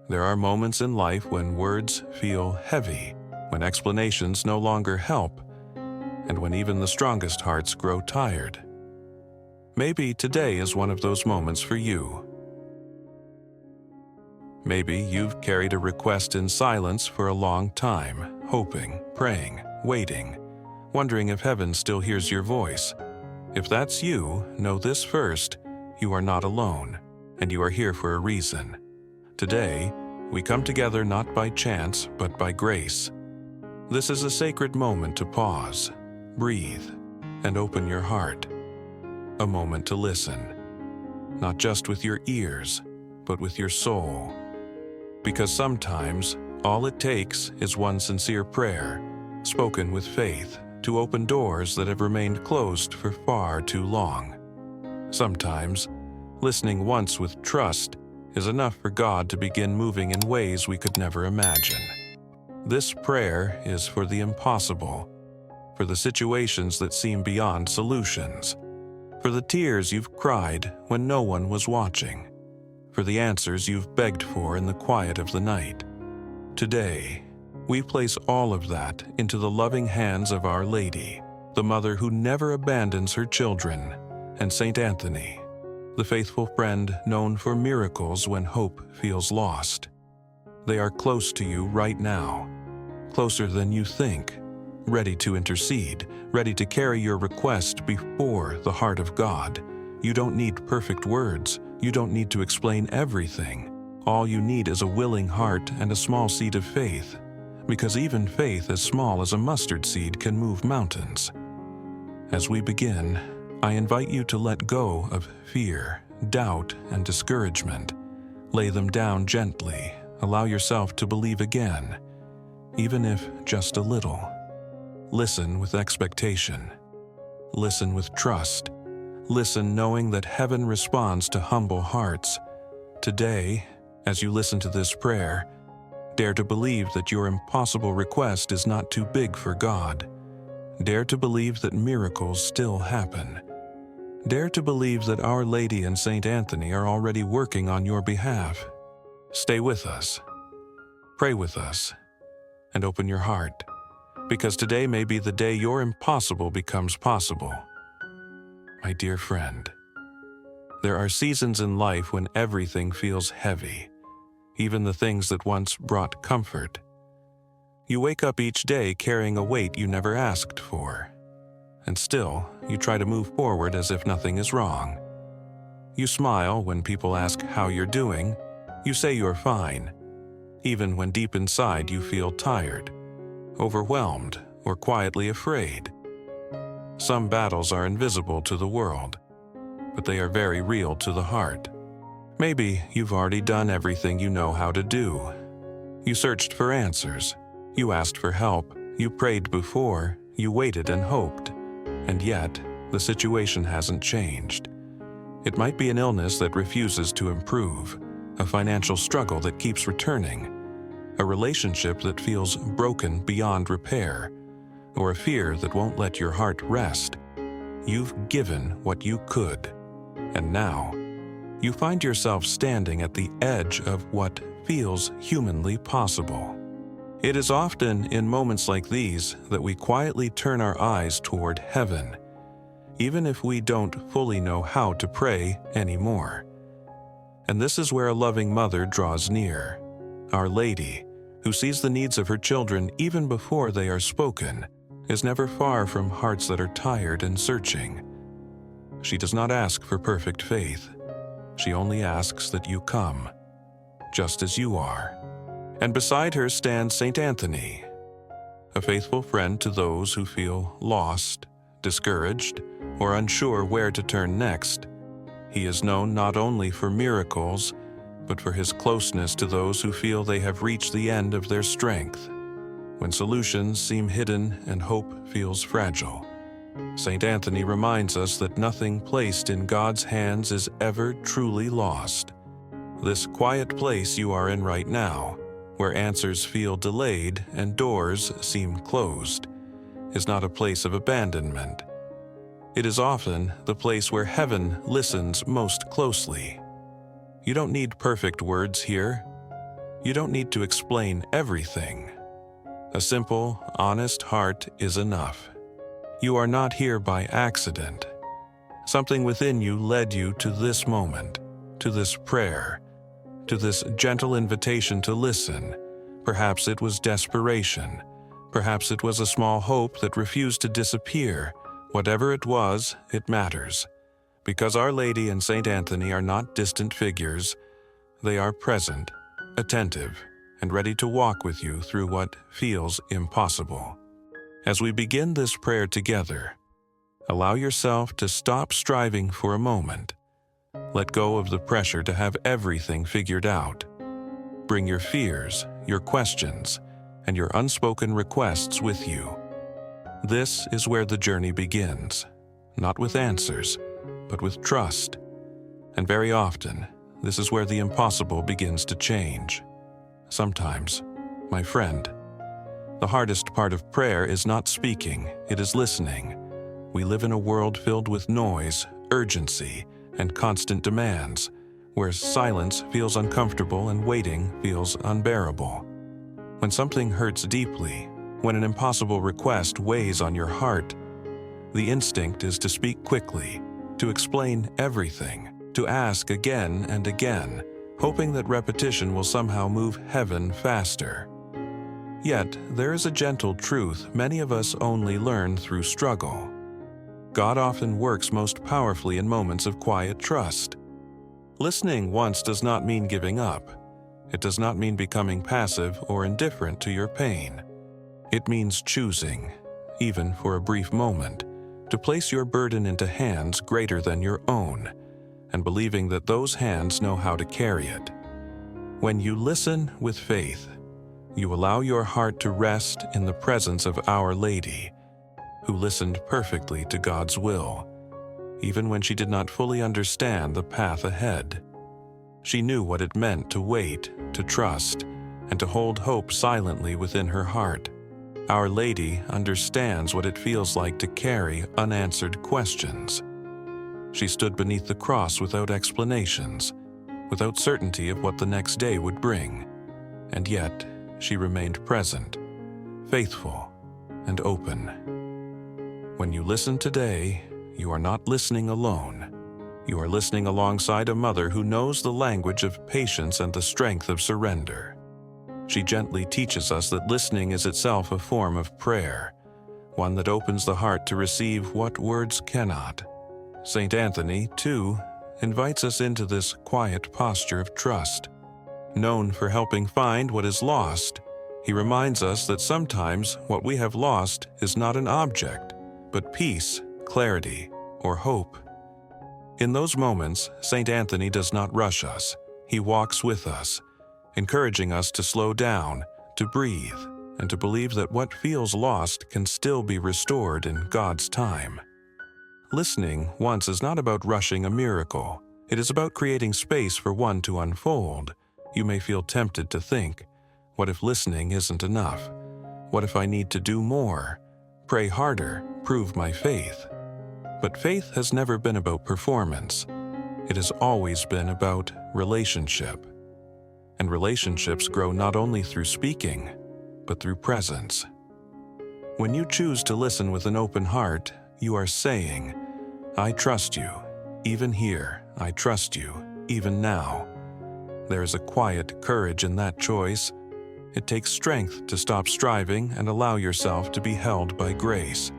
There are moments in life when words feel heavy, when explanations no longer help, and when even the strongest hearts grow tired. Maybe today is one of those moments for you. Maybe you've carried a request in silence for a long time, hoping, praying, waiting, wondering if heaven still hears your voice. If that's you, know this first: you are not alone, and you are here for a reason. Today, we come together not by chance, but by grace. This is a sacred moment to pause, breathe, and open your heart. A moment to listen, not just with your ears, but with your soul. Because sometimes, all it takes is one sincere prayer, spoken with faith, to open doors that have remained closed for far too long. Sometimes, listening once with trust is enough for God to begin moving in ways we could never imagine. This prayer is for the impossible, for the situations that seem beyond solutions, for the tears you've cried when no one was watching, for the answers you've begged for in the quiet of the night. Today, we place all of that into the loving hands of Our Lady, the mother who never abandons her children, and Saint Anthony, the faithful friend known for miracles when hope feels lost. They are close to you right now, closer than you think, ready to intercede, ready to carry your request before the heart of God. You don't need perfect words. You don't need to explain everything. All you need is a willing heart and a small seed of faith, because even faith as small as a mustard seed can move mountains. As we begin, I invite you to let go of fear, doubt, and discouragement. Lay them down gently. Allow yourself to believe again, even if just a little. Listen with expectation. Listen with trust. Listen knowing that heaven responds to humble hearts. Today, as you listen to this prayer, dare to believe that your impossible request is not too big for God. Dare to believe that miracles still happen. Dare to believe that Our Lady and Saint Anthony are already working on your behalf. Stay with us. Pray with us. And open your heart, because today may be the day your impossible becomes possible. My dear friend, there are seasons in life when everything feels heavy, even the things that once brought comfort. You wake up each day carrying a weight you never asked for, and still you try to move forward as if nothing is wrong. You smile when people ask how you're doing. You say you're fine, even when deep inside you feel tired, overwhelmed, or quietly afraid. Some battles are invisible to the world, but they are very real to the heart. Maybe you've already done everything you know how to do. You searched for answers. You asked for help. You prayed before. You waited and hoped. And yet, the situation hasn't changed. It might be an illness that refuses to improve, a financial struggle that keeps returning, a relationship that feels broken beyond repair, or a fear that won't let your heart rest. You've given what you could, and now you find yourself standing at the edge of what feels humanly possible. It is often in moments like these that we quietly turn our eyes toward heaven, even if we don't fully know how to pray anymore. And this is where a loving mother draws near, Our Lady, who sees the needs of her children even before they are spoken, is never far from hearts that are tired and searching. She does not ask for perfect faith. She only asks that you come, just as you are. And beside her stands Saint Anthony, a faithful friend to those who feel lost, discouraged, or unsure where to turn next. He is known not only for miracles, but for his closeness to those who feel they have reached the end of their strength. When solutions seem hidden and hope feels fragile, Saint Anthony reminds us that nothing placed in God's hands is ever truly lost. This quiet place you are in right now, where answers feel delayed and doors seem closed, is not a place of abandonment. It is often the place where heaven listens most closely. You don't need perfect words here. You don't need to explain everything. A simple, honest heart is enough. You are not here by accident. Something within you led you to this moment, to this prayer, to this gentle invitation to listen. Perhaps it was desperation. Perhaps it was a small hope that refused to disappear. Whatever it was, it matters. Because Our Lady and Saint Anthony are not distant figures, they are present, attentive, and ready to walk with you through what feels impossible. As we begin this prayer together, allow yourself to stop striving for a moment. Let go of the pressure to have everything figured out. Bring your fears, your questions, and your unspoken requests with you. This is where the journey begins, not with answers, but with trust. And very often, this is where the impossible begins to change. Sometimes, my friend, the hardest part of prayer is not speaking, it is listening. We live in a world filled with noise, urgency, and constant demands, where silence feels uncomfortable and waiting feels unbearable. When something hurts deeply, when an impossible request weighs on your heart, the instinct is to speak quickly, to explain everything, to ask again and again, hoping that repetition will somehow move heaven faster. Yet, there is a gentle truth many of us only learn through struggle. God often works most powerfully in moments of quiet trust. Listening once does not mean giving up. It does not mean becoming passive or indifferent to your pain. It means choosing, even for a brief moment, to place your burden into hands greater than your own, and believing that those hands know how to carry it. When you listen with faith, you allow your heart to rest in the presence of Our Lady, who listened perfectly to God's will, even when she did not fully understand the path ahead. She knew what it meant to wait, to trust, and to hold hope silently within her heart. Our Lady understands what it feels like to carry unanswered questions. She stood beneath the cross without explanations, without certainty of what the next day would bring, and yet she remained present, faithful, and open. When you listen today, you are not listening alone. You are listening alongside a mother who knows the language of patience and the strength of surrender. She gently teaches us that listening is itself a form of prayer, one that opens the heart to receive what words cannot. Saint Anthony, too, invites us into this quiet posture of trust. Known for helping find what is lost, he reminds us that sometimes what we have lost is not an object, but peace, clarity, or hope. In those moments, Saint Anthony does not rush us. He walks with us, encouraging us to slow down, to breathe, and to believe that what feels lost can still be restored in God's time. Listening once is not about rushing a miracle. It is about creating space for one to unfold. You may feel tempted to think, what if listening isn't enough? What if I need to do more? Pray harder, prove my faith. But faith has never been about performance. It has always been about relationship. And relationships grow not only through speaking, but through presence. When you choose to listen with an open heart, you are saying, I trust you. Even here, I trust you, even now. There is a quiet courage in that choice. It takes strength to stop striving and allow yourself to be held by grace.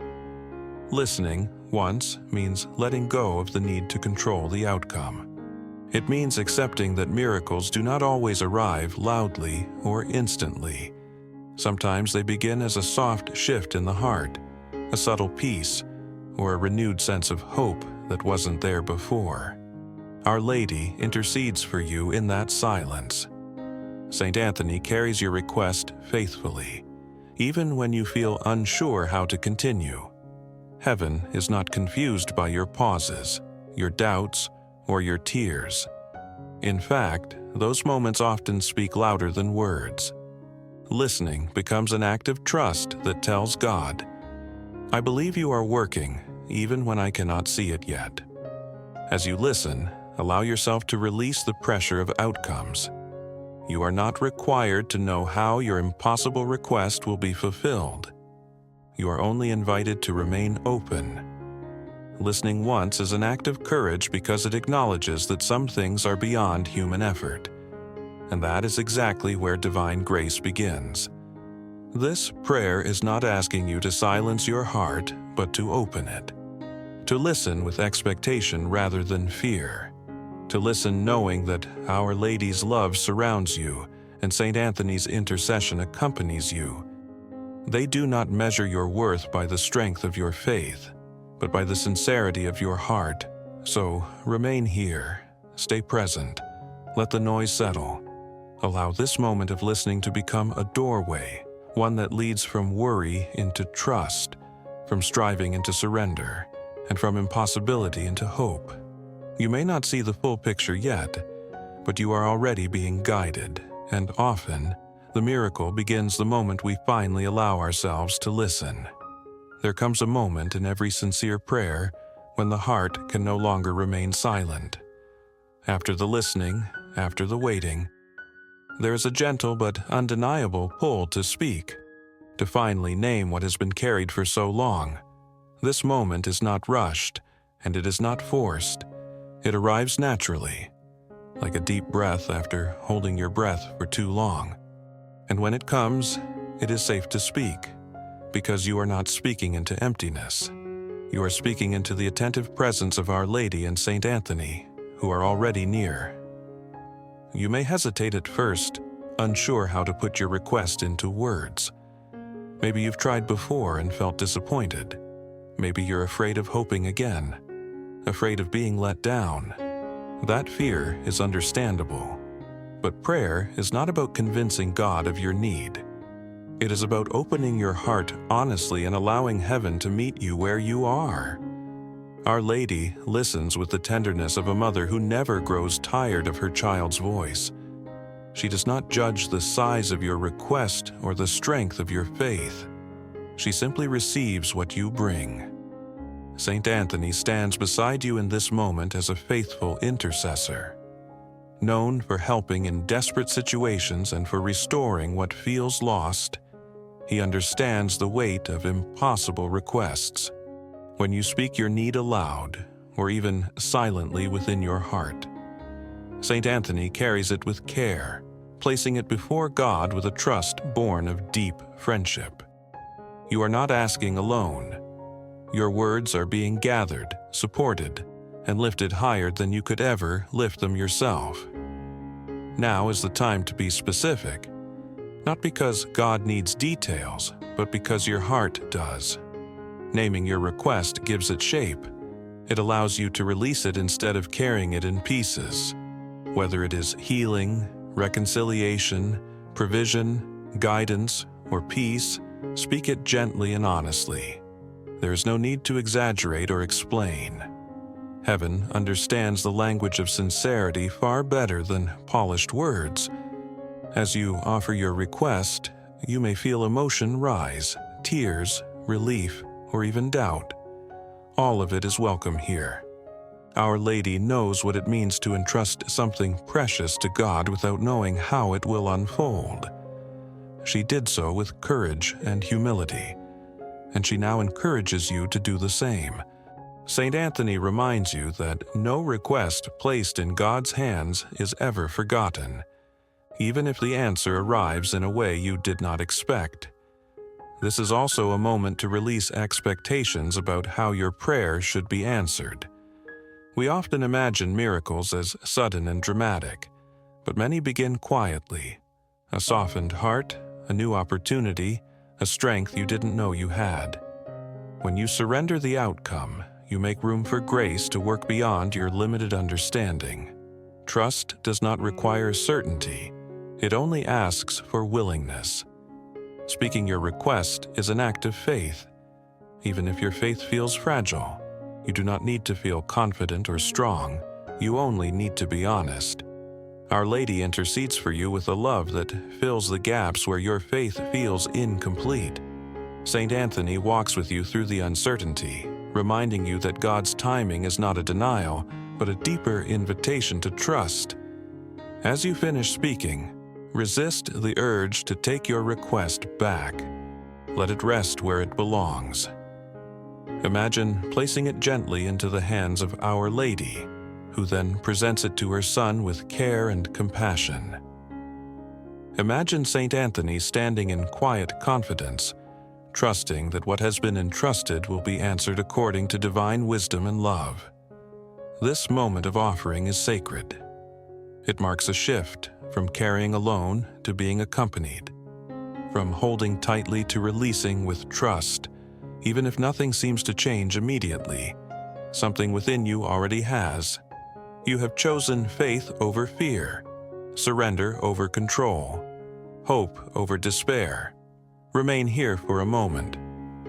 Listening once means letting go of the need to control the outcome. It means accepting that miracles do not always arrive loudly or instantly. Sometimes they begin as a soft shift in the heart, a subtle peace, or a renewed sense of hope that wasn't there before. Our Lady intercedes for you in that silence. Saint Anthony carries your request faithfully, even when you feel unsure how to continue. Heaven is not confused by your pauses, your doubts, or your tears. In fact, those moments often speak louder than words. Listening becomes an act of trust that tells God, I believe you are working, even when I cannot see it yet. As you listen, allow yourself to release the pressure of outcomes. You are not required to know how your impossible request will be fulfilled. You are only invited to remain open. Listening once is an act of courage because it acknowledges that some things are beyond human effort. And that is exactly where divine grace begins. This prayer is not asking you to silence your heart, but to open it. To listen with expectation rather than fear. To listen knowing that Our Lady's love surrounds you and St. Anthony's intercession accompanies you. They do not measure your worth by the strength of your faith, but by the sincerity of your heart. So remain here, stay present, let the noise settle. Allow this moment of listening to become a doorway, one that leads from worry into trust, from striving into surrender, and from impossibility into hope. You may not see the full picture yet, but you are already being guided, and often, the miracle begins the moment we finally allow ourselves to listen. There comes a moment in every sincere prayer when the heart can no longer remain silent. After the listening, after the waiting, there is a gentle but undeniable pull to speak, to finally name what has been carried for so long. This moment is not rushed, and it is not forced. It arrives naturally, like a deep breath after holding your breath for too long. And when it comes, it is safe to speak, because you are not speaking into emptiness. You are speaking into the attentive presence of Our Lady and St. Anthony, who are already near. You may hesitate at first, unsure how to put your request into words. Maybe you've tried before and felt disappointed. Maybe you're afraid of hoping again, afraid of being let down. That fear is understandable. But prayer is not about convincing God of your need. It is about opening your heart honestly and allowing heaven to meet you where you are. Our Lady listens with the tenderness of a mother who never grows tired of her child's voice. She does not judge the size of your request or the strength of your faith. She simply receives what you bring. St. Anthony stands beside you in this moment as a faithful intercessor. Known for helping in desperate situations and for restoring what feels lost, he understands the weight of impossible requests. When you speak your need aloud, or even silently within your heart, St. Anthony carries it with care, placing it before God with a trust born of deep friendship. You are not asking alone. Your words are being gathered, supported, and lifted higher than you could ever lift them yourself. Now is the time to be specific, not because God needs details, but because your heart does. Naming your request gives it shape. It allows you to release it instead of carrying it in pieces. Whether it is healing, reconciliation, provision, guidance, or peace, speak it gently and honestly. There is no need to exaggerate or explain. Heaven understands the language of sincerity far better than polished words. As you offer your request, you may feel emotion rise, tears, relief, or even doubt. All of it is welcome here. Our Lady knows what it means to entrust something precious to God without knowing how it will unfold. She did so with courage and humility, and she now encourages you to do the same. St. Anthony reminds you that no request placed in God's hands is ever forgotten, even if the answer arrives in a way you did not expect. This is also a moment to release expectations about how your prayer should be answered. We often imagine miracles as sudden and dramatic, but many begin quietly. A softened heart, a new opportunity, a strength you didn't know you had. When you surrender the outcome, you make room for grace to work beyond your limited understanding. Trust does not require certainty. It only asks for willingness. Speaking your request is an act of faith. Even if your faith feels fragile, you do not need to feel confident or strong. You only need to be honest. Our Lady intercedes for you with a love that fills the gaps where your faith feels incomplete. St. Anthony walks with you through the uncertainty, reminding you that God's timing is not a denial, but a deeper invitation to trust. As you finish speaking, resist the urge to take your request back. Let it rest where it belongs. Imagine placing it gently into the hands of Our Lady, who then presents it to her Son with care and compassion. Imagine Saint Anthony standing in quiet confidence, trusting that what has been entrusted will be answered according to divine wisdom and love. This moment of offering is sacred. It marks a shift from carrying alone to being accompanied, from holding tightly to releasing with trust. Even if nothing seems to change immediately, something within you already has. You have chosen faith over fear, surrender over control, hope over despair. Remain here for a moment.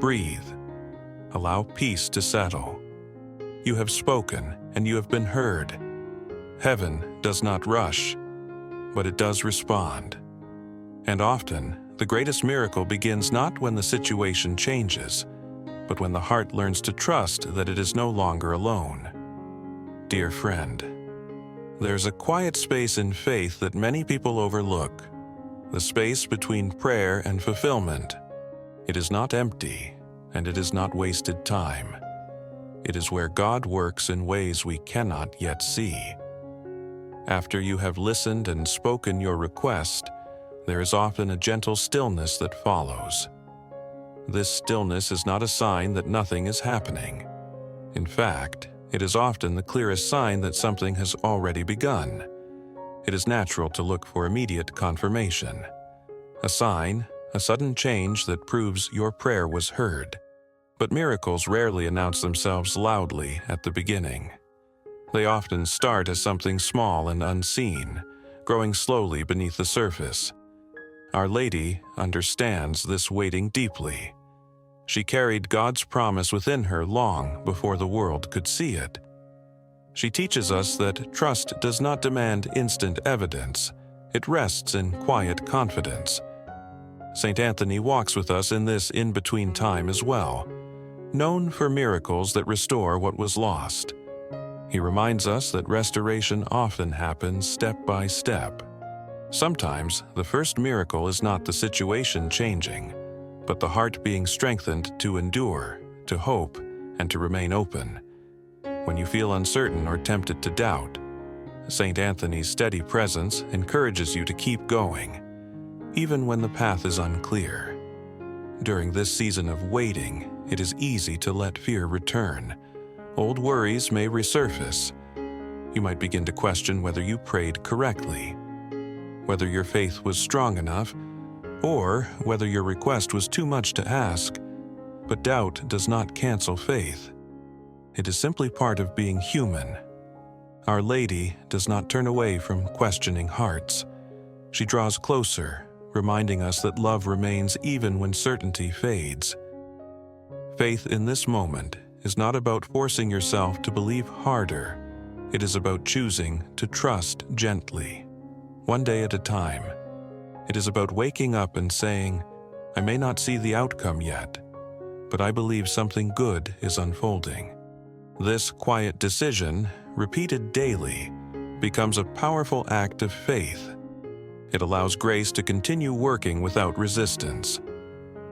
Breathe. Allow peace to settle. You have spoken and you have been heard. Heaven does not rush, but it does respond. And often, the greatest miracle begins not when the situation changes, but when the heart learns to trust that it is no longer alone. Dear friend, there's a quiet space in faith that many people overlook, the space between prayer and fulfillment. It is not empty, and it is not wasted time. It is where God works in ways we cannot yet see. After you have listened and spoken your request, there is often a gentle stillness that follows. This stillness is not a sign that nothing is happening. In fact, it is often the clearest sign that something has already begun. It is natural to look for immediate confirmation. A sign, a sudden change that proves your prayer was heard. But miracles rarely announce themselves loudly at the beginning. They often start as something small and unseen, growing slowly beneath the surface. Our Lady understands this waiting deeply. She carried God's promise within her long before the world could see it. She teaches us that trust does not demand instant evidence. It rests in quiet confidence. Saint Anthony walks with us in this in-between time as well, known for miracles that restore what was lost. He reminds us that restoration often happens step by step. Sometimes the first miracle is not the situation changing, but the heart being strengthened to endure, to hope, and to remain open. When you feel uncertain or tempted to doubt, Saint Anthony's steady presence encourages you to keep going, even when the path is unclear. During this season of waiting, it is easy to let fear return. Old worries may resurface. You might begin to question whether you prayed correctly, whether your faith was strong enough, or whether your request was too much to ask. But doubt does not cancel faith. It is simply part of being human. Our Lady does not turn away from questioning hearts. She draws closer, reminding us that love remains even when certainty fades. Faith in this moment is not about forcing yourself to believe harder. It is about choosing to trust gently, one day at a time. It is about waking up and saying, I may not see the outcome yet, but I believe something good is unfolding. This quiet decision, repeated daily, becomes a powerful act of faith. It allows grace to continue working without resistance.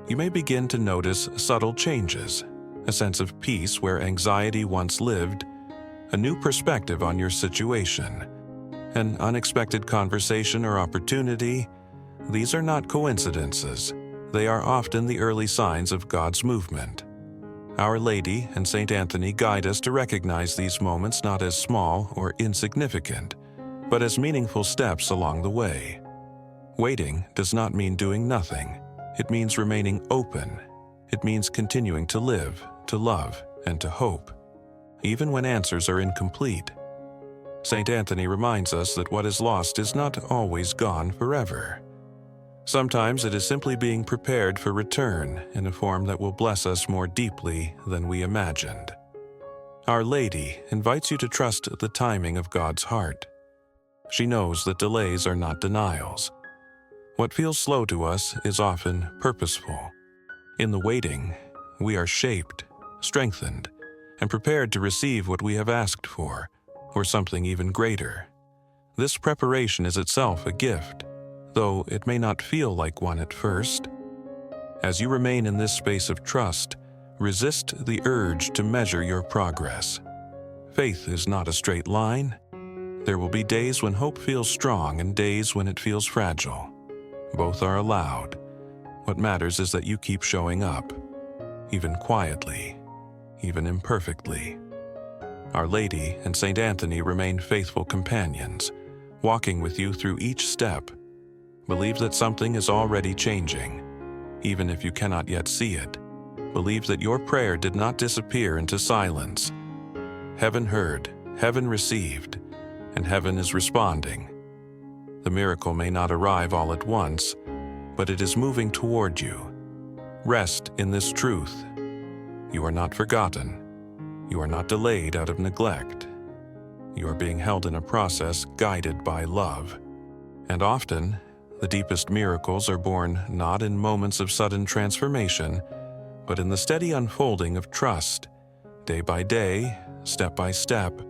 You may begin to notice subtle changes, a sense of peace where anxiety once lived, a new perspective on your situation, an unexpected conversation or opportunity. These are not coincidences. They are often the early signs of God's movement. Our Lady and Saint Anthony guide us to recognize these moments not as small or insignificant, but as meaningful steps along the way. Waiting does not mean doing nothing. It means remaining open. It means continuing to live, to love, and to hope, even when answers are incomplete. Saint Anthony reminds us that what is lost is not always gone forever. Sometimes it is simply being prepared for return in a form that will bless us more deeply than we imagined. Our Lady invites you to trust the timing of God's heart. She knows that delays are not denials. What feels slow to us is often purposeful. In the waiting, we are shaped, strengthened, and prepared to receive what we have asked for, or something even greater. This preparation is itself a gift, though it may not feel like one at first. As you remain in this space of trust, resist the urge to measure your progress. Faith is not a straight line. There will be days when hope feels strong and days when it feels fragile. Both are allowed. What matters is that you keep showing up, even quietly, even imperfectly. Our Lady and Saint Anthony remain faithful companions, walking with you through each step. Believe that something is already changing, even if you cannot yet see it. Believe that your prayer did not disappear into silence. Heaven heard, heaven received, and heaven is responding. The miracle may not arrive all at once, but it is moving toward you. Rest in this truth. You are not forgotten. You are not delayed out of neglect. You are being held in a process guided by love. And often, the deepest miracles are born not in moments of sudden transformation, but in the steady unfolding of trust, day by day, step by step.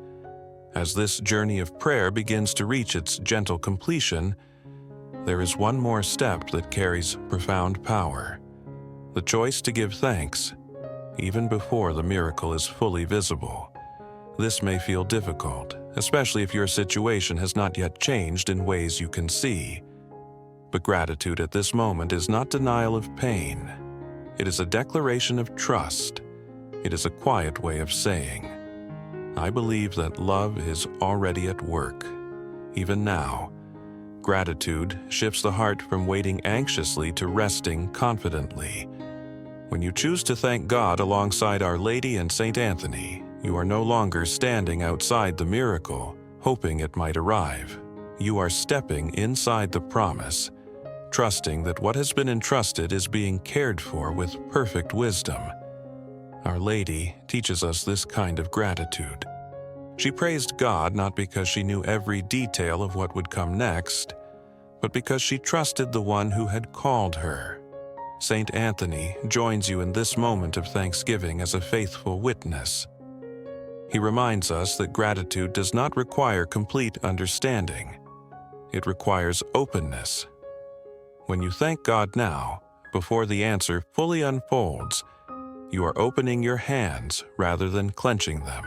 As this journey of prayer begins to reach its gentle completion, there is one more step that carries profound power: the choice to give thanks, even before the miracle is fully visible. This may feel difficult, especially if your situation has not yet changed in ways you can see. But gratitude at this moment is not denial of pain. It is a declaration of trust. It is a quiet way of saying, I believe that love is already at work. Even now, gratitude shifts the heart from waiting anxiously to resting confidently. When you choose to thank God alongside Our Lady and Saint Anthony, you are no longer standing outside the miracle, hoping it might arrive. You are stepping inside the promise, trusting that what has been entrusted is being cared for with perfect wisdom. Our Lady teaches us this kind of gratitude. She praised God not because she knew every detail of what would come next, but because she trusted the one who had called her. Saint Anthony joins you in this moment of thanksgiving as a faithful witness. He reminds us that gratitude does not require complete understanding. It requires openness. When you thank God now, before the answer fully unfolds, you are opening your hands rather than clenching them.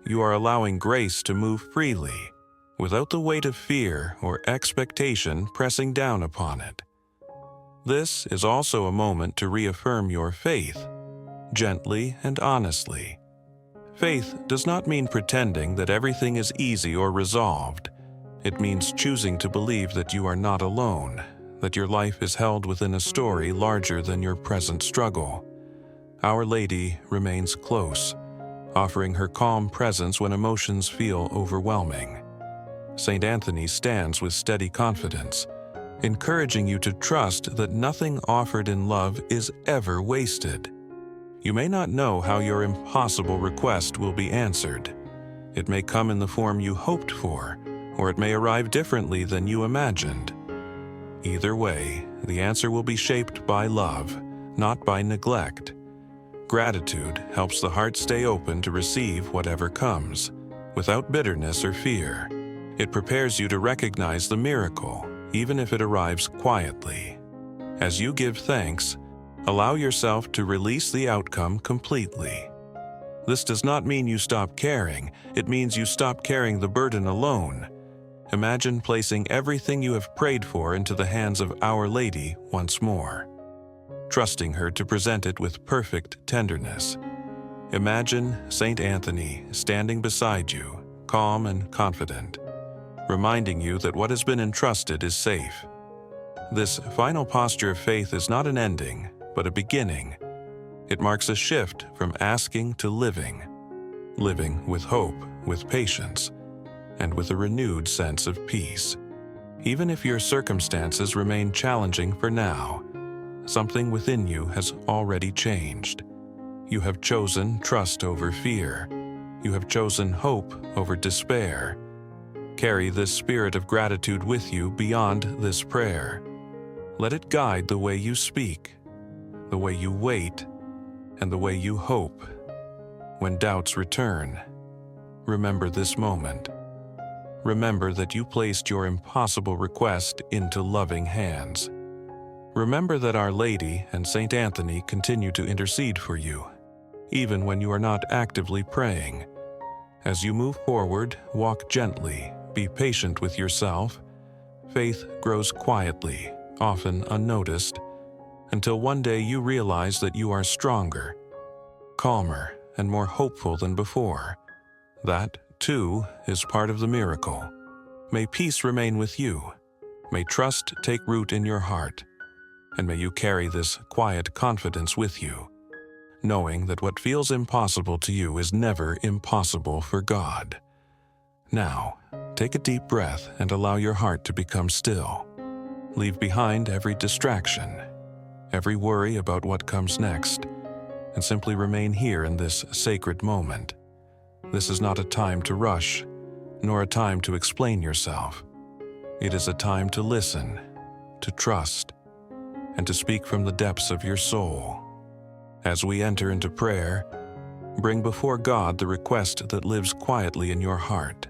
You are allowing grace to move freely, without the weight of fear or expectation pressing down upon it. This is also a moment to reaffirm your faith, gently and honestly. Faith does not mean pretending that everything is easy or resolved. It means choosing to believe that you are not alone, that your life is held within a story larger than your present struggle. Our Lady remains close, offering her calm presence when emotions feel overwhelming. Saint Anthony stands with steady confidence, encouraging you to trust that nothing offered in love is ever wasted. You may not know how your impossible request will be answered. It may come in the form you hoped for, or it may arrive differently than you imagined. Either way, the answer will be shaped by love, not by neglect. Gratitude helps the heart stay open to receive whatever comes, without bitterness or fear. It prepares you to recognize the miracle, even if it arrives quietly. As you give thanks, allow yourself to release the outcome completely. This does not mean you stop caring, it means you stop carrying the burden alone. Imagine placing everything you have prayed for into the hands of Our Lady once more, trusting her to present it with perfect tenderness. Imagine Saint Anthony standing beside you, calm and confident, reminding you that what has been entrusted is safe. This final posture of faith is not an ending, but a beginning. It marks a shift from asking to living with hope, with patience, and with a renewed sense of peace. Even if your circumstances remain challenging for now, something within you has already changed. You have chosen trust over fear. You have chosen hope over despair. Carry this spirit of gratitude with you beyond this prayer. Let it guide the way you speak, the way you wait, and the way you hope. When doubts return, remember this moment. remember that you placed your impossible request into loving hands. Remember that Our Lady and Saint Anthony continue to intercede for you, even when you are not actively praying. As you move forward, walk gently, be patient with yourself. Faith grows quietly, often unnoticed, until one day you realize that you are stronger, calmer, and more hopeful than before. That, too, is part of the miracle. May peace remain with you. May trust take root in your heart. And may you carry this quiet confidence with you, knowing that what feels impossible to you is never impossible for God. Now, take a deep breath and allow your heart to become still. Leave behind every distraction, every worry about what comes next, and simply remain here in this sacred moment. This is not a time to rush, nor a time to explain yourself. It is a time to listen, to trust, and to speak from the depths of your soul. As we enter into prayer, bring before God the request that lives quietly in your heart,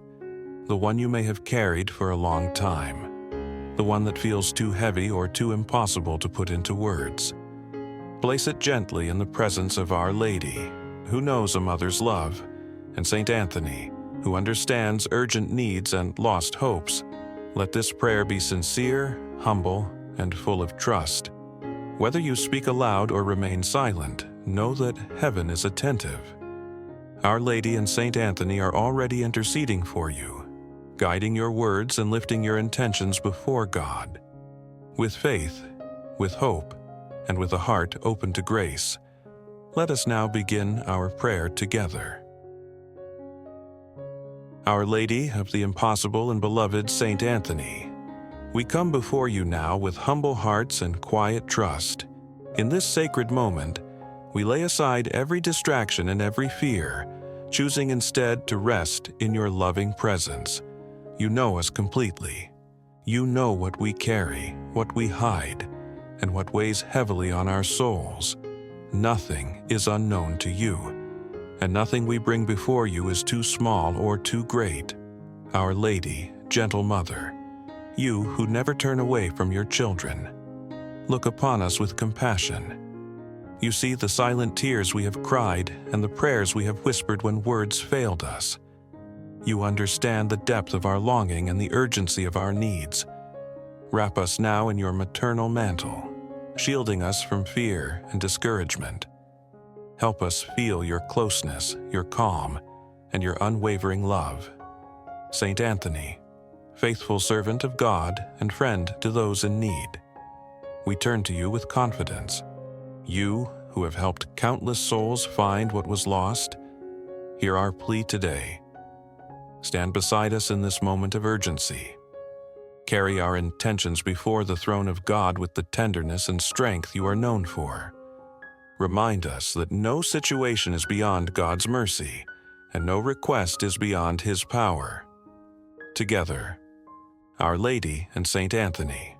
the one you may have carried for a long time, the one that feels too heavy or too impossible to put into words. Place it gently in the presence of Our Lady, who knows a mother's love, and Saint Anthony, who understands urgent needs and lost hopes. Let this prayer be sincere, humble, and full of trust. Whether you speak aloud or remain silent, know that heaven is attentive. Our Lady and Saint Anthony are already interceding for you, guiding your words and lifting your intentions before God. With faith, with hope, and with a heart open to grace, let us now begin our prayer together. Our Lady of the Impossible and Beloved Saint Anthony, we come before you now with humble hearts and quiet trust. In this sacred moment, we lay aside every distraction and every fear, choosing instead to rest in your loving presence. You know us completely. You know what we carry, what we hide, and what weighs heavily on our souls. Nothing is unknown to you, and nothing we bring before you is too small or too great. Our Lady, gentle Mother, you who never turn away from your children, look upon us with compassion. You see the silent tears we have cried and the prayers we have whispered when words failed us. You understand the depth of our longing and the urgency of our needs. Wrap us now in your maternal mantle, shielding us from fear and discouragement. Help us feel your closeness, your calm, and your unwavering love. Saint Anthony, faithful servant of God and friend to those in need, we turn to you with confidence. You, who have helped countless souls find what was lost, hear our plea today. Stand beside us in this moment of urgency. Carry our intentions before the throne of God with the tenderness and strength you are known for. Remind us that no situation is beyond God's mercy, and no request is beyond His power. Together, Our Lady and Saint Anthony,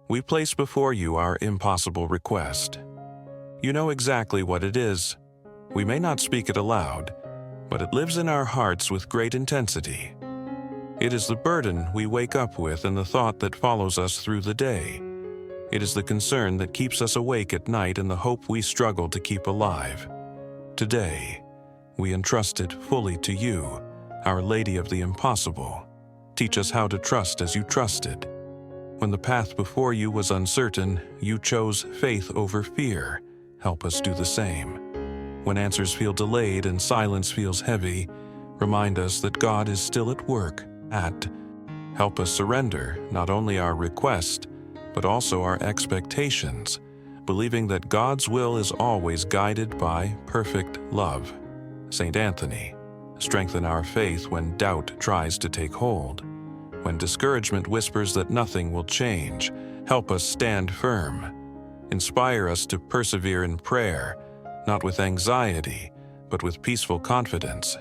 we place before you our impossible request. You know exactly what it is. We may not speak it aloud, but it lives in our hearts with great intensity. It is the burden we wake up with and the thought that follows us through the day. It is the concern that keeps us awake at night and the hope we struggle to keep alive. Today, we entrust it fully to you, Our Lady of the Impossible. Teach us how to trust as you trusted. When the path before you was uncertain, you chose faith over fear. Help us do the same. When answers feel delayed and silence feels heavy, remind us that God is still at work. Help us surrender not only our request, but also our expectations, believing that God's will is always guided by perfect love. Saint Anthony, strengthen our faith when doubt tries to take hold. When discouragement whispers that nothing will change, help us stand firm. Inspire us to persevere in prayer, not with anxiety, but with peaceful confidence.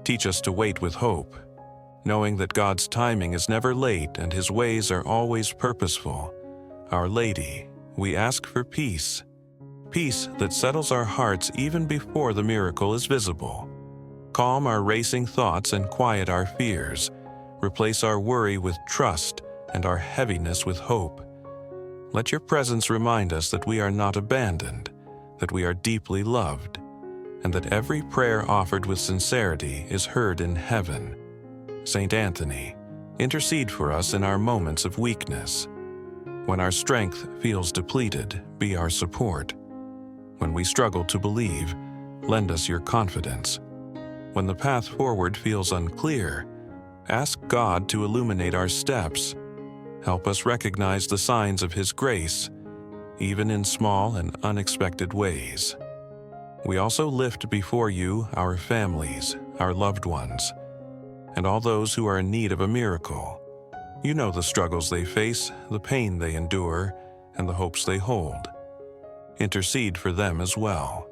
Teach us to wait with hope, knowing that God's timing is never late and His ways are always purposeful. Our Lady, we ask for peace, peace that settles our hearts even before the miracle is visible. Calm our racing thoughts and quiet our fears, Replace our worry with trust and our heaviness with hope. Let your presence remind us that we are not abandoned, that we are deeply loved, and that every prayer offered with sincerity is heard in heaven. Saint Anthony, intercede for us in our moments of weakness. When our strength feels depleted, be our support. When we struggle to believe, lend us your confidence. When the path forward feels unclear, ask God to illuminate our steps. Help us recognize the signs of His grace, even in small and unexpected ways. We also lift before you our families, our loved ones, and all those who are in need of a miracle. You know the struggles they face, the pain they endure, and the hopes they hold. Intercede for them as well.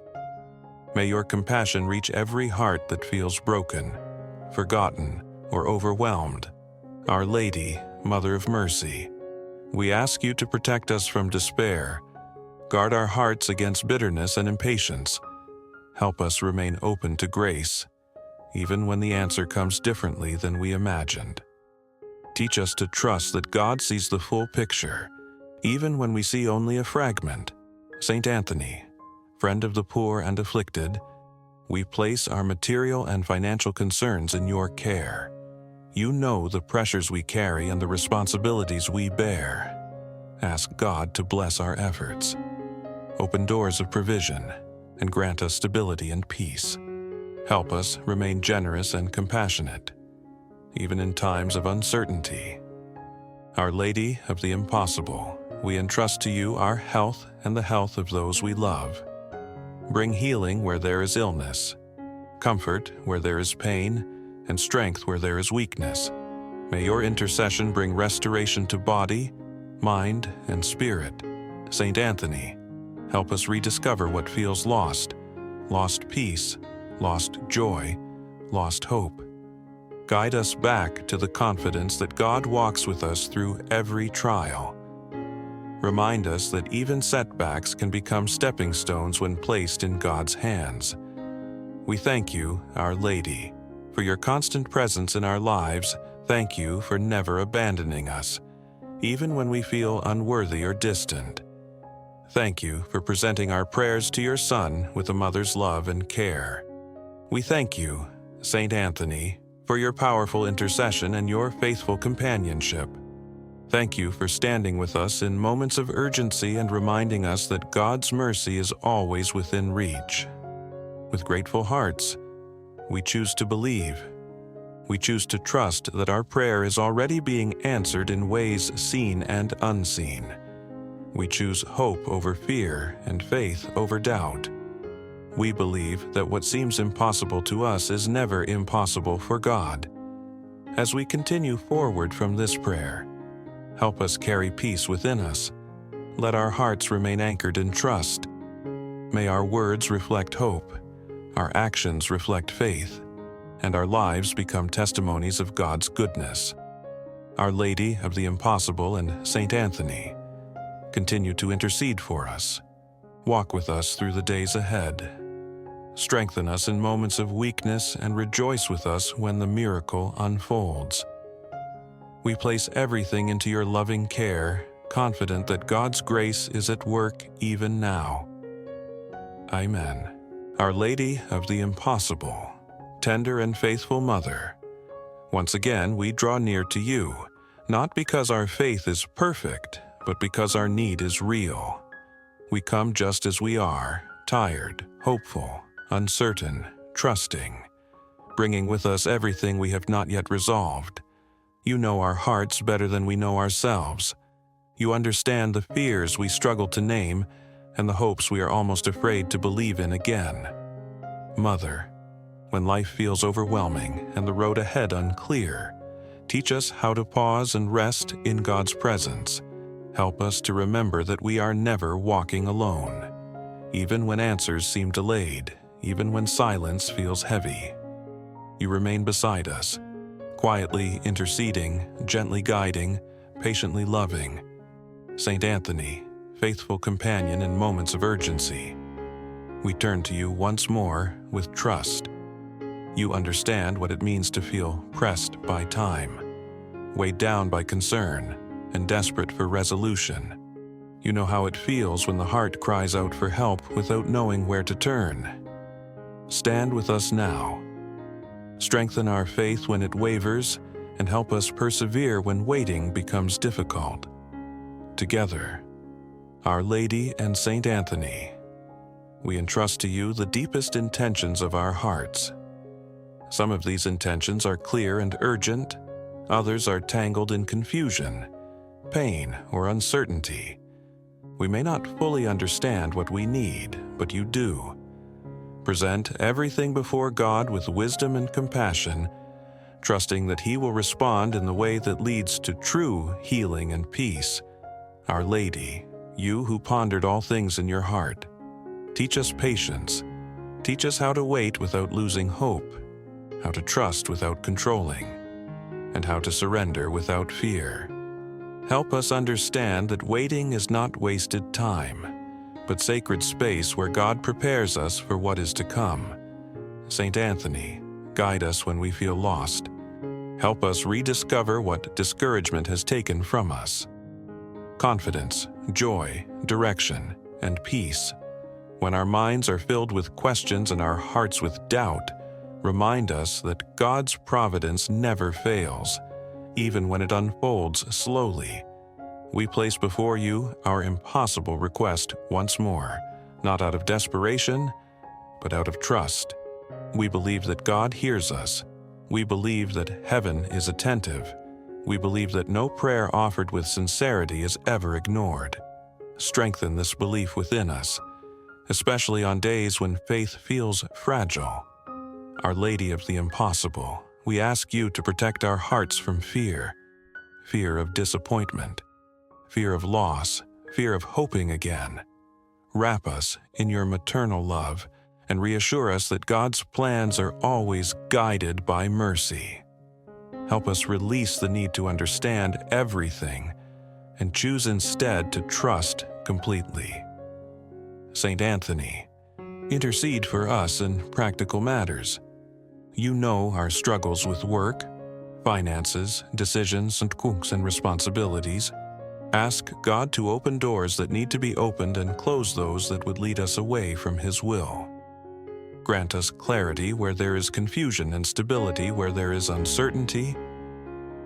May your compassion reach every heart that feels broken, forgotten, or overwhelmed. Our Lady, Mother of Mercy, we ask you to protect us from despair, guard our hearts against bitterness and impatience. Help us remain open to grace, even when the answer comes differently than we imagined. Teach us to trust that God sees the full picture, even when we see only a fragment. Saint Anthony, friend of the poor and afflicted, we place our material and financial concerns in your care. You know the pressures we carry and the responsibilities we bear. Ask God to bless our efforts, open doors of provision, and grant us stability and peace. Help us remain generous and compassionate, even in times of uncertainty. Our Lady of the Impossible, we entrust to you our health and the health of those we love. Bring healing where there is illness, comfort where there is pain, and strength where there is weakness. May your intercession bring restoration to body, mind, and spirit. Saint Anthony, help us rediscover what feels lost peace, lost joy, lost hope. Guide us back to the confidence that God walks with us through every trial. Remind us that even setbacks can become stepping stones when placed in God's hands. We thank you, Our Lady, for your constant presence in our lives. Thank you for never abandoning us, even when we feel unworthy or distant. Thank you for presenting our prayers to your Son with a mother's love and care. We thank you, Saint Anthony, for your powerful intercession and your faithful companionship. Thank you for standing with us in moments of urgency and reminding us that God's mercy is always within reach. With grateful hearts, we choose to believe. We choose to trust that our prayer is already being answered in ways seen and unseen. We choose hope over fear and faith over doubt. We believe that what seems impossible to us is never impossible for God. As we continue forward from this prayer, help us carry peace within us. Let our hearts remain anchored in trust. May our words reflect hope, our actions reflect faith, and our lives become testimonies of God's goodness. Our Lady of the Impossible and Saint Anthony, continue to intercede for us. Walk with us through the days ahead. Strengthen us in moments of weakness and rejoice with us when the miracle unfolds. We place everything into your loving care, confident that God's grace is at work even now. Amen. Our Lady of the Impossible, tender and faithful Mother, once again we draw near to you, not because our faith is perfect, but because our need is real. We come just as we are, tired, hopeful, uncertain, trusting, bringing with us everything we have not yet resolved. You know our hearts better than we know ourselves. You understand the fears we struggle to name and the hopes we are almost afraid to believe in again. Mother, when life feels overwhelming and the road ahead unclear, teach us how to pause and rest in God's presence. Help us to remember that we are never walking alone, even when answers seem delayed, even when silence feels heavy. You remain beside us, quietly interceding, gently guiding, patiently loving. Saint Anthony, faithful companion in moments of urgency, we turn to you once more with trust. You understand what it means to feel pressed by time, weighed down by concern, and desperate for resolution. You know how it feels when the heart cries out for help without knowing where to turn. Stand with us now. Strengthen our faith when it wavers, and help us persevere when waiting becomes difficult. Together, Our Lady and Saint Anthony, we entrust to you the deepest intentions of our hearts. Some of these intentions are clear and urgent, others are tangled in confusion, pain, or uncertainty. We may not fully understand what we need, but you do. Present everything before God with wisdom and compassion, trusting that He will respond in the way that leads to true healing and peace. Our Lady, you who pondered all things in your heart, teach us patience. Teach us how to wait without losing hope, how to trust without controlling, and how to surrender without fear. Help us understand that waiting is not wasted time, but sacred space where God prepares us for what is to come. Saint Anthony, guide us when we feel lost. Help us rediscover what discouragement has taken from us. Confidence, joy, direction, and peace. When our minds are filled with questions and our hearts with doubt, remind us that God's providence never fails, even when it unfolds slowly. We place before you our impossible request once more, not out of desperation, but out of trust. We believe that God hears us. We believe that heaven is attentive. We believe that no prayer offered with sincerity is ever ignored. Strengthen this belief within us, especially on days when faith feels fragile. Our Lady of the Impossible, we ask you to protect our hearts from fear of disappointment, fear of loss, fear of hoping again. Wrap us in your maternal love and reassure us that God's plans are always guided by mercy. Help us release the need to understand everything and choose instead to trust completely. Saint Anthony, intercede for us in practical matters. You know our struggles with work, finances, decisions, and responsibilities. Ask God to open doors that need to be opened and close those that would lead us away from His will. Grant us clarity where there is confusion and stability where there is uncertainty.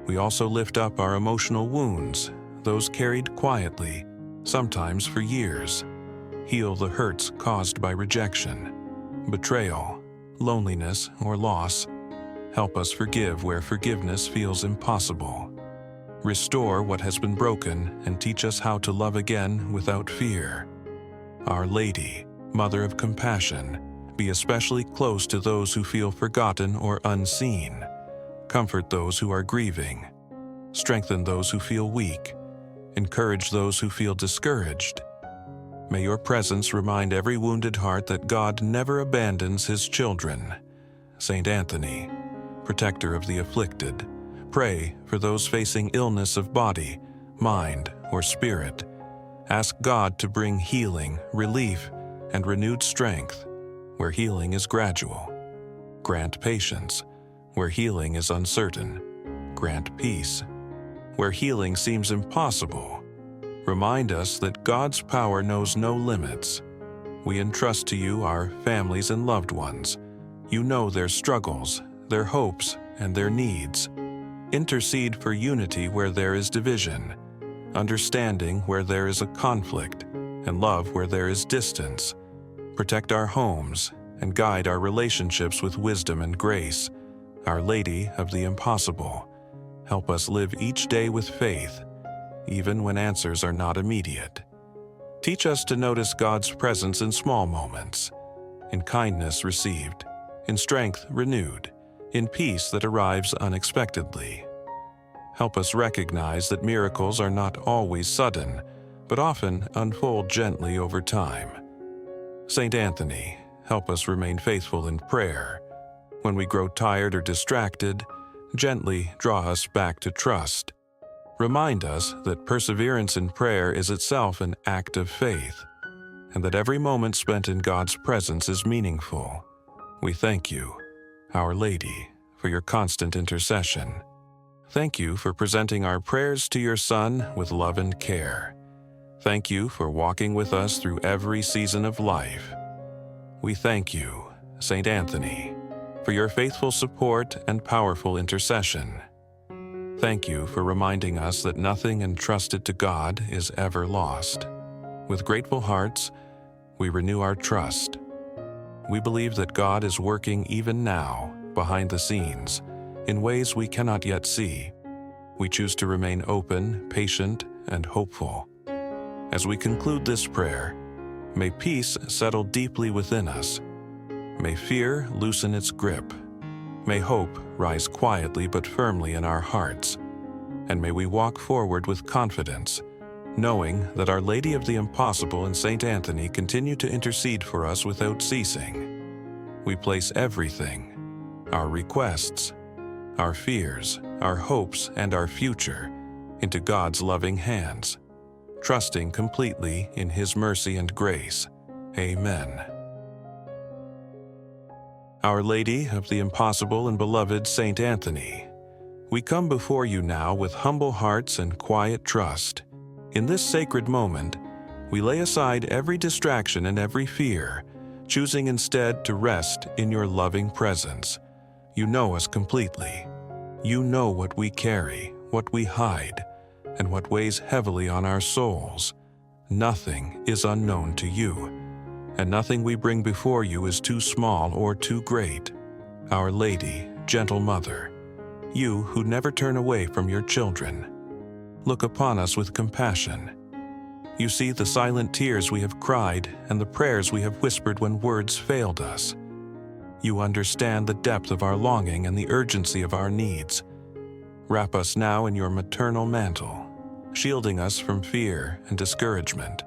We also lift up our emotional wounds, those carried quietly, sometimes for years. Heal the hurts caused by rejection, betrayal, loneliness, or loss. Help us forgive where forgiveness feels impossible. Restore what has been broken and teach us how to love again without fear. Our Lady, Mother of Compassion, be especially close to those who feel forgotten or unseen. Comfort those who are grieving. Strengthen those who feel weak. Encourage those who feel discouraged. May your presence remind every wounded heart that God never abandons His children. Saint Anthony, protector of the afflicted, pray for those facing illness of body, mind, or spirit. Ask God to bring healing, relief, and renewed strength where healing is gradual. Grant patience where healing is uncertain. Grant peace where healing seems impossible. Remind us that God's power knows no limits. We entrust to you our families and loved ones. You know their struggles, their hopes, and their needs. Intercede for unity where there is division, understanding where there is a conflict, and love where there is distance. Protect our homes and guide our relationships with wisdom and grace. Our Lady of the Impossible, help us live each day with faith, even when answers are not immediate. Teach us to notice God's presence in small moments, in kindness received, in strength renewed, in peace that arrives unexpectedly. Help us recognize that miracles are not always sudden, but often unfold gently over time. Saint Anthony, help us remain faithful in prayer. When we grow tired or distracted, gently draw us back to trust. Remind us that perseverance in prayer is itself an act of faith, and that every moment spent in God's presence is meaningful. We thank you, Our Lady, for your constant intercession. Thank you for presenting our prayers to your Son with love and care. Thank you for walking with us through every season of life. We thank you, Saint Anthony, for your faithful support and powerful intercession. Thank you for reminding us that nothing entrusted to God is ever lost. With grateful hearts, we renew our trust. We believe that God is working even now, behind the scenes, in ways we cannot yet see. We choose to remain open, patient, and hopeful. As we conclude this prayer, may peace settle deeply within us. May fear loosen its grip. May hope rise quietly but firmly in our hearts. And may we walk forward with confidence, knowing that Our Lady of the Impossible and Saint Anthony continue to intercede for us without ceasing. We place everything, our requests, our fears, our hopes, and our future into God's loving hands, trusting completely in His mercy and grace. Amen. Our Lady of the Impossible and beloved Saint Anthony, we come before you now with humble hearts and quiet trust. In this sacred moment, we lay aside every distraction and every fear, choosing instead to rest in your loving presence. You know us completely. You know what we carry, what we hide, and what weighs heavily on our souls. Nothing is unknown to you, and nothing we bring before you is too small or too great. Our Lady, gentle Mother, you who never turn away from your children, look upon us with compassion. You see the silent tears we have cried and the prayers we have whispered when words failed us. You understand the depth of our longing and the urgency of our needs. Wrap us now in your maternal mantle, shielding us from fear and discouragement.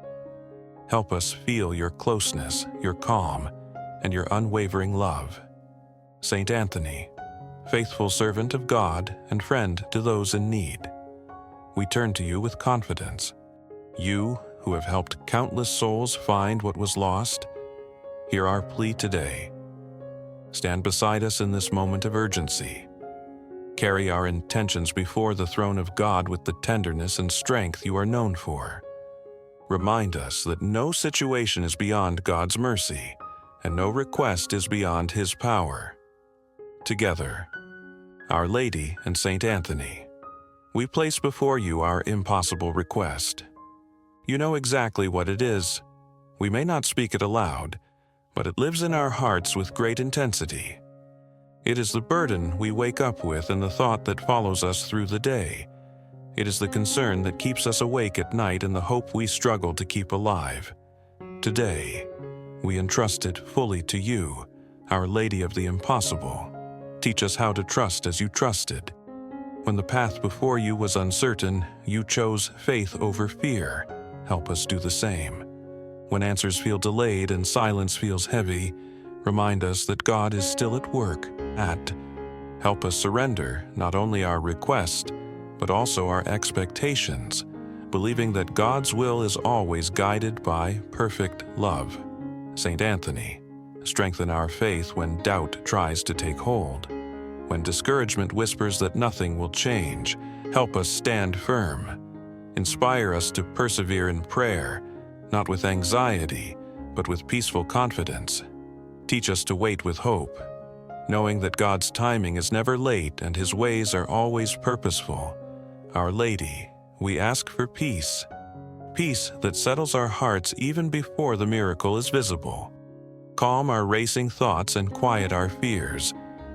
Help us feel your closeness, your calm, and your unwavering love. Saint Anthony, faithful servant of God and friend to those in need, we turn to you with confidence. You, who have helped countless souls find what was lost, hear our plea today. Stand beside us in this moment of urgency. Carry our intentions before the throne of God with the tenderness and strength you are known for. Remind us that no situation is beyond God's mercy, and no request is beyond His power. Together, Our Lady and Saint Anthony, we place before you our impossible request. You know exactly what it is. We may not speak it aloud, but it lives in our hearts with great intensity. It is the burden we wake up with and the thought that follows us through the day. It is the concern that keeps us awake at night and the hope we struggle to keep alive. Today, we entrust it fully to you, Our Lady of the Impossible. Teach us how to trust as you trusted. When the path before you was uncertain, you chose faith over fear. Help us do the same. When answers feel delayed and silence feels heavy, remind us that God is still at work. Help us surrender not only our request, but also our expectations, believing that God's will is always guided by perfect love. Saint Anthony, strengthen our faith when doubt tries to take hold. When discouragement whispers that nothing will change, help us stand firm. Inspire us to persevere in prayer, not with anxiety, but with peaceful confidence. Teach us to wait with hope, knowing that God's timing is never late and His ways are always purposeful. Our Lady, we ask for peace, peace that settles our hearts even before the miracle is visible. Calm our racing thoughts and quiet our fears.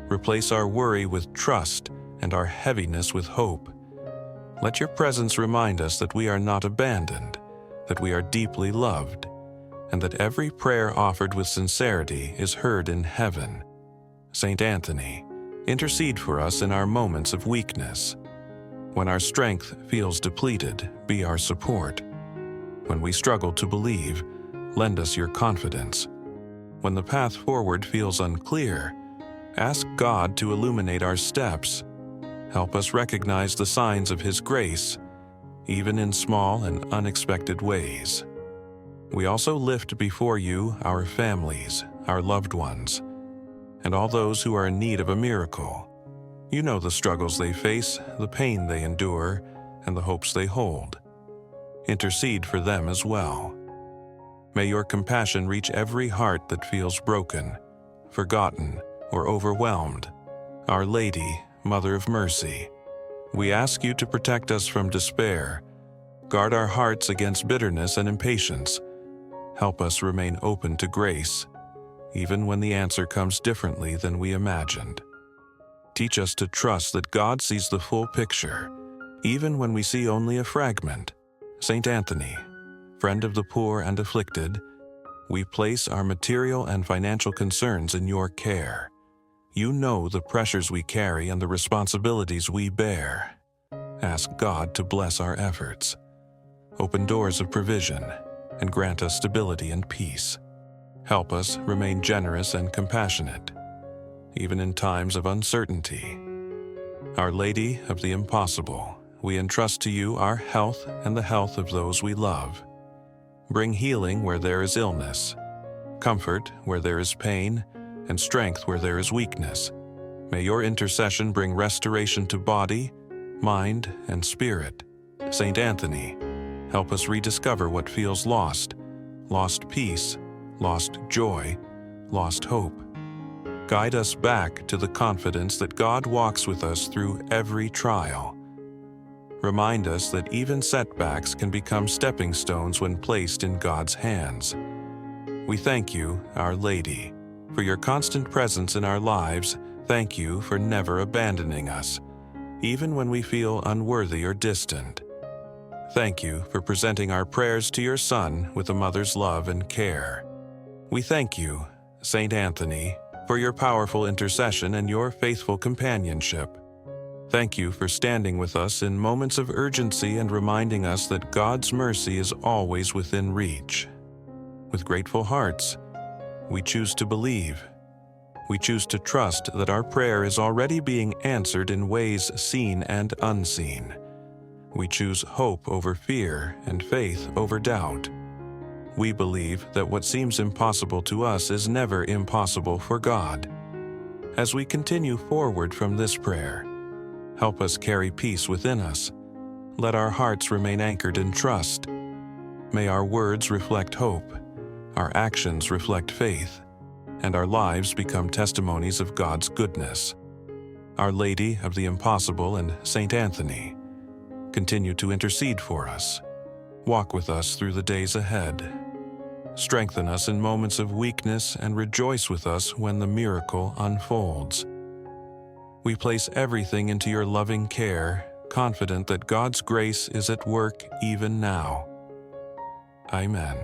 Replace our worry with trust and our heaviness with hope. Let your presence remind us that we are not abandoned, that we are deeply loved, and that every prayer offered with sincerity is heard in heaven. Saint Anthony, intercede for us in our moments of weakness. When our strength feels depleted, be our support. When we struggle to believe, lend us your confidence. When the path forward feels unclear, ask God to illuminate our steps. Help us recognize the signs of His grace, even in small and unexpected ways. We also lift before you our families, our loved ones, and all those who are in need of a miracle. You know the struggles they face, the pain they endure, and the hopes they hold. Intercede for them as well. May your compassion reach every heart that feels broken, forgotten, or overwhelmed. Our Lady, Mother of Mercy, we ask you to protect us from despair, guard our hearts against bitterness and impatience. Help us remain open to grace, even when the answer comes differently than we imagined. Teach us to trust that God sees the full picture, even when we see only a fragment. Saint Anthony, friend of the poor and afflicted, we place our material and financial concerns in your care. You know the pressures we carry and the responsibilities we bear. Ask God to bless our efforts, open doors of provision, and grant us stability and peace. Help us remain generous and compassionate, even in times of uncertainty. Our Lady of the Impossible, we entrust to you our health and the health of those we love. Bring healing where there is illness, comfort where there is pain, and strength where there is weakness. May your intercession bring restoration to body, mind, and spirit. Saint Anthony, help us rediscover what feels lost peace, lost joy, lost hope. Guide us back to the confidence that God walks with us through every trial. Remind us that even setbacks can become stepping stones when placed in God's hands. We thank you, Our Lady, for your constant presence in our lives. Thank you for never abandoning us, even when we feel unworthy or distant. Thank you for presenting our prayers to your Son with a mother's love and care. We thank you, Saint Anthony, for your powerful intercession and your faithful companionship. Thank you for standing with us in moments of urgency and reminding us that God's mercy is always within reach. With grateful hearts, we choose to believe. We choose to trust that our prayer is already being answered in ways seen and unseen. We choose hope over fear and faith over doubt. We believe that what seems impossible to us is never impossible for God. As we continue forward from this prayer, help us carry peace within us. Let our hearts remain anchored in trust. May our words reflect hope, our actions reflect faith, and our lives become testimonies of God's goodness. Our Lady of the Impossible and Saint Anthony, continue to intercede for us. Walk with us through the days ahead. Strengthen us in moments of weakness and rejoice with us when the miracle unfolds. We place everything into your loving care, confident that God's grace is at work even now. Amen.